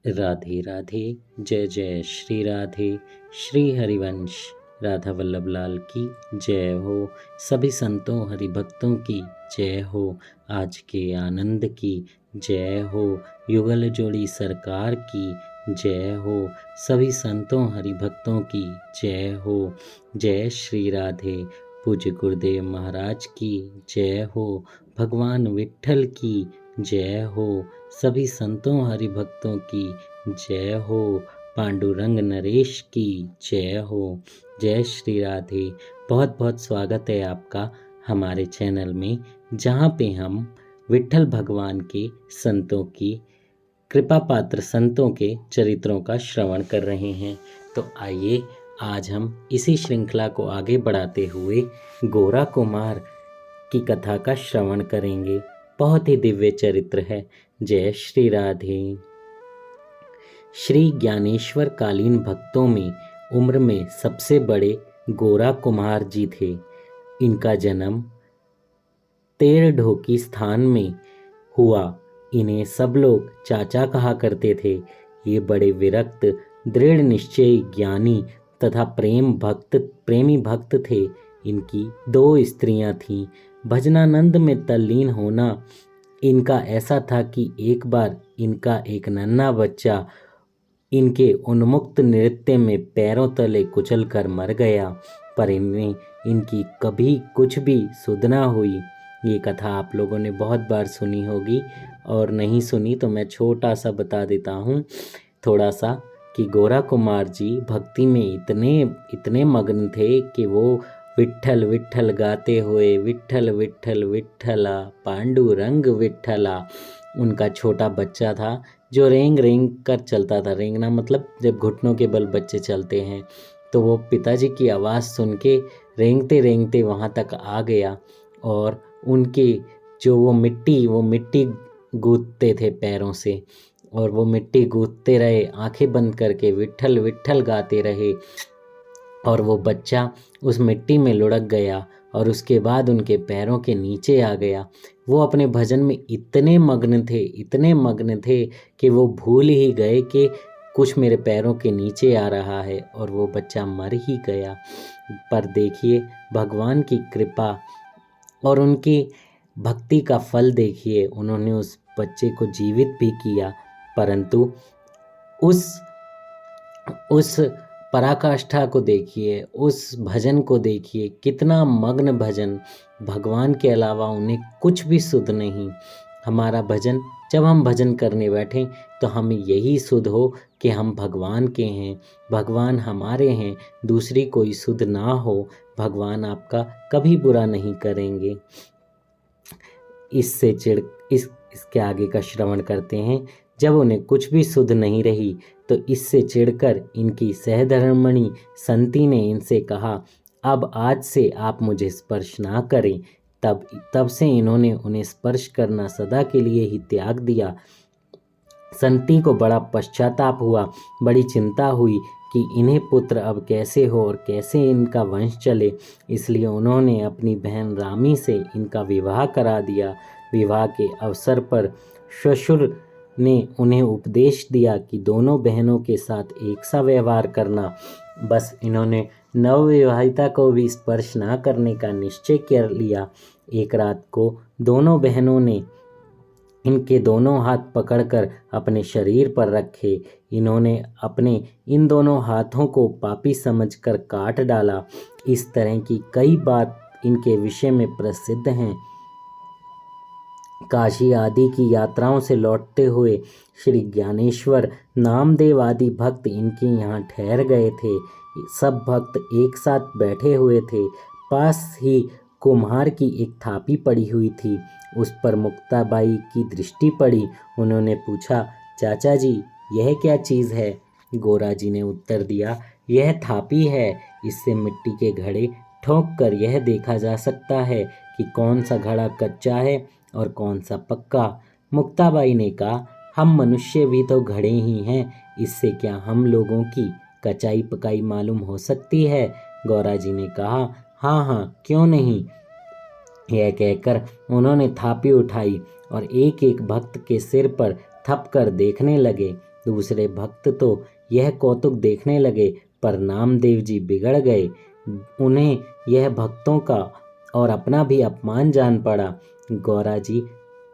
राधे राधे। जय जय श्री राधे। श्री हरिवंश राधा वल्लभ लाल की जय हो। सभी संतों हरि भक्तों की जय हो। आज के आनंद की जय हो। युगल जोड़ी सरकार की जय हो। सभी संतों हरि भक्तों की जय हो। जय श्री राधे। पूज्य गुरुदेव महाराज की जय हो। भगवान विट्ठल की जय हो। सभी संतों हरि भक्तों की जय हो। पांडुरंग नरेश की जय हो। जय श्री राधे। बहुत बहुत स्वागत है आपका हमारे चैनल में, जहाँ पे हम विट्ठल भगवान के संतों की कृपा पात्र संतों के चरित्रों का श्रवण कर रहे हैं। तो आइए आज हम इसी श्रृंखला को आगे बढ़ाते हुए गोरा कुमार की कथा का श्रवण करेंगे। बहुत ही दिव्य चरित्र है। जय श्री राधे। श्री ज्ञानेश्वर कालीन भक्तों में उम्र में सबसे बड़े गोरा कुमार जी थे। इनका जन्म तेरढोकी स्थान में हुआ। इन्हें सब लोग चाचा कहा करते थे। ये बड़े विरक्त, दृढ़ निश्चयी, ज्ञानी तथा प्रेमी भक्त थे। इनकी 2 स्त्रियां थीं। भजनानंद में तल्लीन होना इनका ऐसा था कि एक बार इनका एक नन्हा बच्चा इनके उन्मुक्त नृत्य में पैरों तले कुचल कर मर गया, पर इनमें इनकी कभी कुछ भी सुध न हुई। ये कथा आप लोगों ने बहुत बार सुनी होगी, और नहीं सुनी तो मैं छोटा सा बता देता हूँ थोड़ा सा, कि गोरा कुमार जी भक्ति में इतने मग्न थे कि वो विट्ठल विट्ठल गाते हुए विट्ठल विट्ठल विट्ठला पांडुरंग विट्ठला। उनका छोटा बच्चा था जो रेंग रेंग कर चलता था। रेंगना मतलब जब घुटनों के बल बच्चे चलते हैं, तो वो पिताजी की आवाज़ सुन के रेंगते रेंगते वहाँ तक आ गया, और उनके जो वो मिट्टी गूंथते थे पैरों से, और वो मिट्टी गूंथते रहे, आंखें बंद करके विट्ठल विट्ठल गाते रहे, और वो बच्चा उस मिट्टी में लुढ़क गया और उसके बाद उनके पैरों के नीचे आ गया। वो अपने भजन में इतने मग्न थे कि वो भूल ही गए कि कुछ मेरे पैरों के नीचे आ रहा है, और वो बच्चा मर ही गया। पर देखिए भगवान की कृपा और उनकी भक्ति का फल देखिए, उन्होंने उस बच्चे को जीवित भी किया, परंतु उस पराकाष्ठा को देखिए, उस भजन को देखिए, कितना मग्न भजन। भगवान के अलावा उन्हें कुछ भी सुध नहीं। हमारा भजन, जब हम भजन करने बैठें तो हमें यही सुध हो कि हम भगवान के हैं, भगवान हमारे हैं, दूसरी कोई सुध ना हो। भगवान आपका कभी बुरा नहीं करेंगे। इसके आगे का श्रवण करते हैं। जब उन्हें कुछ भी सुध नहीं रही तो इससे चिढ़कर इनकी सहधर्मणि संती ने इनसे कहा, अब आज से आप मुझे स्पर्श ना करें। तब से इन्होंने उन्हें स्पर्श करना सदा के लिए ही त्याग दिया। संती को बड़ा पश्चाताप हुआ, बड़ी चिंता हुई कि इन्हें पुत्र अब कैसे हो और कैसे इनका वंश चले। इसलिए उन्होंने अपनी बहन रामी से इनका विवाह करा दिया। विवाह के अवसर पर ससुर ने उन्हें उपदेश दिया कि दोनों बहनों के साथ एक सा व्यवहार करना। बस इन्होंने नवविवाहिता को भी स्पर्श ना करने का निश्चय कर लिया। एक रात को दोनों बहनों ने इनके दोनों हाथ पकड़कर अपने शरीर पर रखे। इन्होंने अपने इन दोनों हाथों को पापी समझकर काट डाला। इस तरह की कई बात इनके विषय में प्रसिद्ध हैं। काशी आदि की यात्राओं से लौटते हुए श्री ज्ञानेश्वर, नामदेव आदि भक्त इनके यहाँ ठहर गए थे। सब भक्त एक साथ बैठे हुए थे। पास ही कुम्हार की एक थापी पड़ी हुई थी। उस पर मुक्ताबाई की दृष्टि पड़ी। उन्होंने पूछा, चाचा जी यह क्या चीज़ है? गोरा जी ने उत्तर दिया, यह थापी है। इससे मिट्टी के घड़े ठोंक कर यह देखा जा सकता है कि कौन सा घड़ा कच्चा है और कौन सा पक्का। मुक्ताबाई ने कहा, हम मनुष्य भी तो घड़े ही हैं, इससे क्या हम लोगों की कचाई पकाई मालूम हो सकती है? गौरा जी ने कहा, हाँ हाँ, क्यों नहीं। यह कहकर उन्होंने थापी उठाई और एक एक भक्त के सिर पर थप कर देखने लगे। दूसरे भक्त तो यह कौतुक देखने लगे, पर नामदेव जी बिगड़ गए। उन्हें यह भक्तों का और अपना भी अपमान जान पड़ा। गौरा जी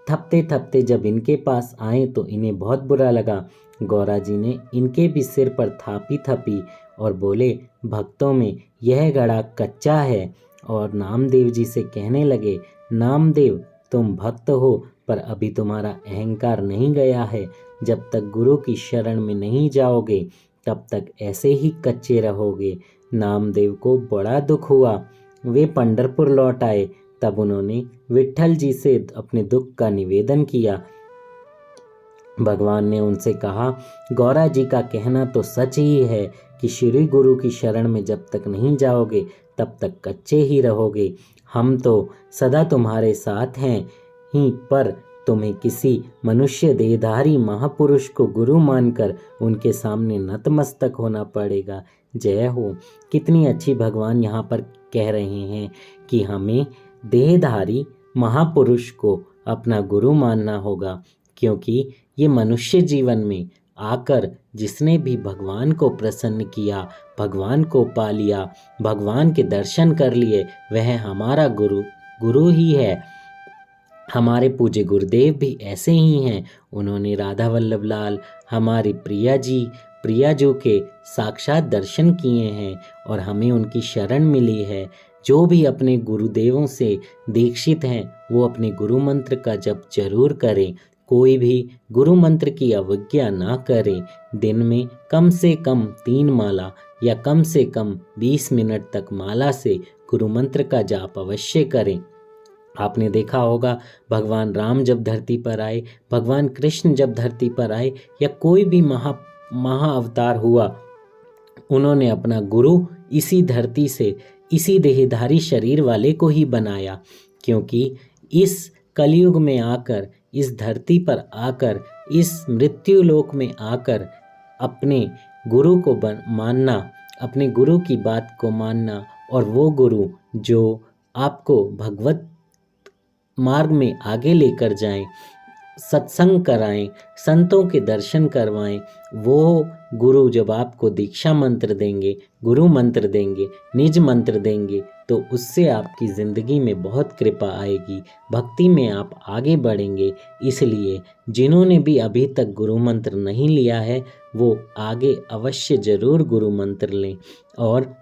थपते थपते जब इनके पास आए तो इन्हें बहुत बुरा लगा। गौरा जी ने इनके भी सिर पर थापी थपी और बोले, भक्तों में यह घड़ा कच्चा है। और नामदेव जी से कहने लगे, नामदेव तुम भक्त हो, पर अभी तुम्हारा अहंकार नहीं गया है। जब तक गुरु की शरण में नहीं जाओगे तब तक ऐसे ही कच्चे रहोगे। नामदेव को बड़ा दुख हुआ। वे पंढरपुर लौट आए। तब उन्होंने विट्ठल जी से अपने दुख का निवेदन किया। भगवान ने उनसे कहा, गौरा जी का कहना तो सच ही है कि श्री गुरु की शरण में जब तक नहीं जाओगे तब तक कच्चे ही रहोगे। हम तो सदा तुम्हारे साथ हैं ही, पर तुम्हें किसी मनुष्य देहधारी महापुरुष को गुरु मानकर उनके सामने नतमस्तक होना पड़ेगा। जय हो। कितनी अच्छी भगवान यहाँ पर कह रहे हैं कि हमें देहधारी महापुरुष को अपना गुरु मानना होगा, क्योंकि ये मनुष्य जीवन में आकर जिसने भी भगवान को प्रसन्न किया, भगवान को पा लिया, भगवान के दर्शन कर लिए, वह हमारा गुरु ही है। हमारे पूज्य गुरुदेव भी ऐसे ही हैं। उन्होंने राधा वल्लभ लाल, हमारी प्रिया जो के साक्षात दर्शन किए हैं और हमें उनकी शरण मिली है। जो भी अपने गुरुदेवों से दीक्षित हैं वो अपने गुरु मंत्र का जप जरूर करें। कोई भी गुरु मंत्र की अवज्ञा ना करें। दिन में कम से कम 3 माला या कम से कम 20 मिनट तक माला से गुरु मंत्र का जाप अवश्य करें। आपने देखा होगा, भगवान राम जब धरती पर आए, भगवान कृष्ण जब धरती पर आए, या कोई भी महा अवतार हुआ, उन्होंने अपना गुरु इसी धरती से, इसी देहधारी शरीर वाले को ही बनाया। क्योंकि इस कलयुग में आकर, इस धरती पर आकर, इस मृत्यु लोक में आकर अपने गुरु को मानना, अपने गुरु की बात को मानना, और वो गुरु जो आपको भगवत मार्ग में आगे लेकर जाएं, सत्संग कराएं, संतों के दर्शन करवाएं, वो गुरु जब आपको दीक्षा मंत्र देंगे, गुरु मंत्र देंगे, निज मंत्र देंगे, तो उससे आपकी ज़िंदगी में बहुत कृपा आएगी, भक्ति में आप आगे बढ़ेंगे। इसलिए जिन्होंने भी अभी तक गुरु मंत्र नहीं लिया है वो आगे अवश्य ज़रूर गुरु मंत्र लें। और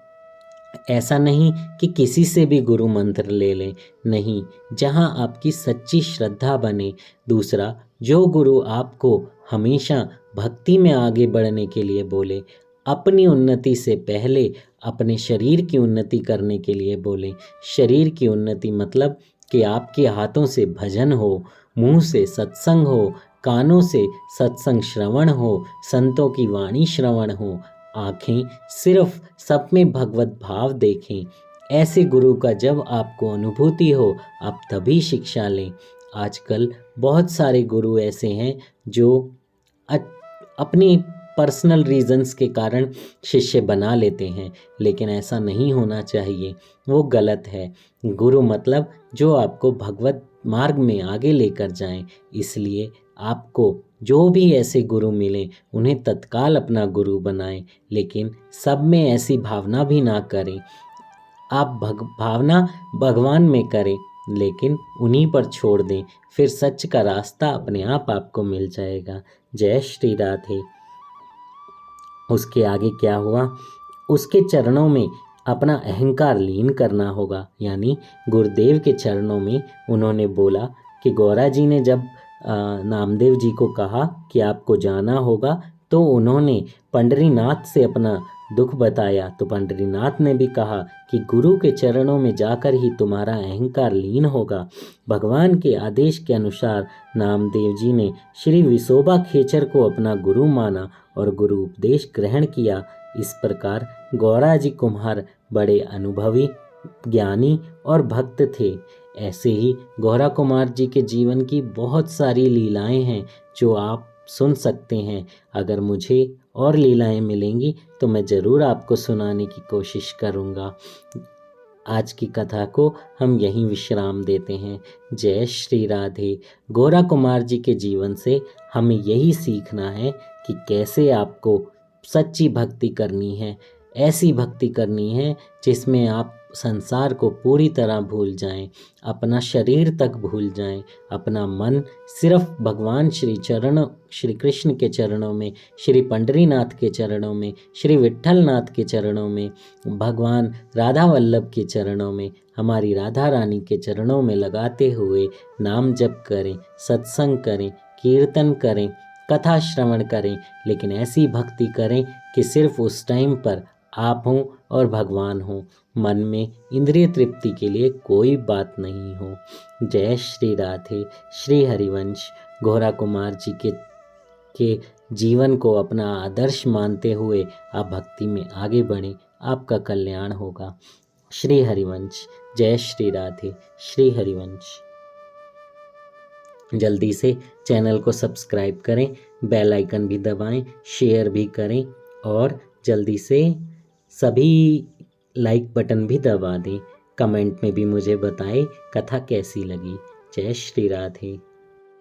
ऐसा नहीं कि किसी से भी गुरु मंत्र ले लें, नहीं, जहां आपकी सच्ची श्रद्धा बने। दूसरा, जो गुरु आपको हमेशा भक्ति में आगे बढ़ने के लिए बोले, अपनी उन्नति से पहले अपने शरीर की उन्नति करने के लिए बोले। शरीर की उन्नति मतलब कि आपके हाथों से भजन हो, मुंह से सत्संग हो, कानों से सत्संग श्रवण हो, संतों की वाणी श्रवण हो, आँखें सिर्फ सब में भगवत भाव देखें। ऐसे गुरु का जब आपको अनुभूति हो, आप तभी शिक्षा लें। आजकल बहुत सारे गुरु ऐसे हैं जो अपनी पर्सनल रीजंस के कारण शिष्य बना लेते हैं, लेकिन ऐसा नहीं होना चाहिए, वो गलत है। गुरु मतलब जो आपको भगवत मार्ग में आगे लेकर जाएं। इसलिए आपको जो भी ऐसे गुरु मिलें उन्हें तत्काल अपना गुरु बनाएं, लेकिन सब में ऐसी भावना भी ना करें। आप भावना भगवान में करें, लेकिन उन्हीं पर छोड़ दें, फिर सच का रास्ता अपने आप आपको मिल जाएगा। जय श्री राधे। उसके आगे क्या हुआ? उसके चरणों में अपना अहंकार लीन करना होगा, यानी गुरुदेव के चरणों में उन्होंने बोला कि गौरा जी ने जब नामदेव जी को कहा कि आपको जाना होगा, तो उन्होंने पंडरीनाथ से अपना दुख बताया। तो पंडरीनाथ ने भी कहा कि गुरु के चरणों में जाकर ही तुम्हारा अहंकार लीन होगा। भगवान के आदेश के अनुसार नामदेव जी ने श्री विसोबा खेचर को अपना गुरु माना और गुरु उपदेश ग्रहण किया। इस प्रकार गौरा जी कुम्हार बड़े अनुभवी, ज्ञानी और भक्त थे। ऐसे ही गौरा कुमार जी के जीवन की बहुत सारी लीलाएं हैं जो आप सुन सकते हैं। अगर मुझे और लीलाएं मिलेंगी तो मैं ज़रूर आपको सुनाने की कोशिश करूँगा। आज की कथा को हम यहीं विश्राम देते हैं। जय श्री राधे। गौरा कुमार जी के जीवन से हमें यही सीखना है कि कैसे आपको सच्ची भक्ति करनी है। ऐसी भक्ति करनी है जिसमें आप संसार को पूरी तरह भूल जाएं, अपना शरीर तक भूल जाएं, अपना मन सिर्फ भगवान श्री कृष्ण के चरणों में, श्री पंडरीनाथ के चरणों में, श्री विट्ठलनाथ के चरणों में, भगवान राधा वल्लभ के चरणों में, हमारी राधा रानी के चरणों में लगाते हुए नाम जप करें, सत्संग करें, कीर्तन करें, कथा श्रवण करें, लेकिन ऐसी भक्ति करें कि सिर्फ उस टाइम पर आप हों और भगवान हों, मन में इंद्रिय तृप्ति के लिए कोई बात नहीं हो। जय श्री राधे। श्री हरिवंश घोरा कुमार जी के जीवन को अपना आदर्श मानते हुए आप भक्ति में आगे बढ़ें, आपका कल्याण होगा। श्री हरिवंश। जय श्री राधे। श्री हरिवंश। जल्दी से चैनल को सब्सक्राइब करें, बेल आइकन भी दबाएं, शेयर भी करें और जल्दी से सभी लाइक बटन भी दबा दें। कमेंट में भी मुझे बताएं कथा कैसी लगी। जय श्री राधे।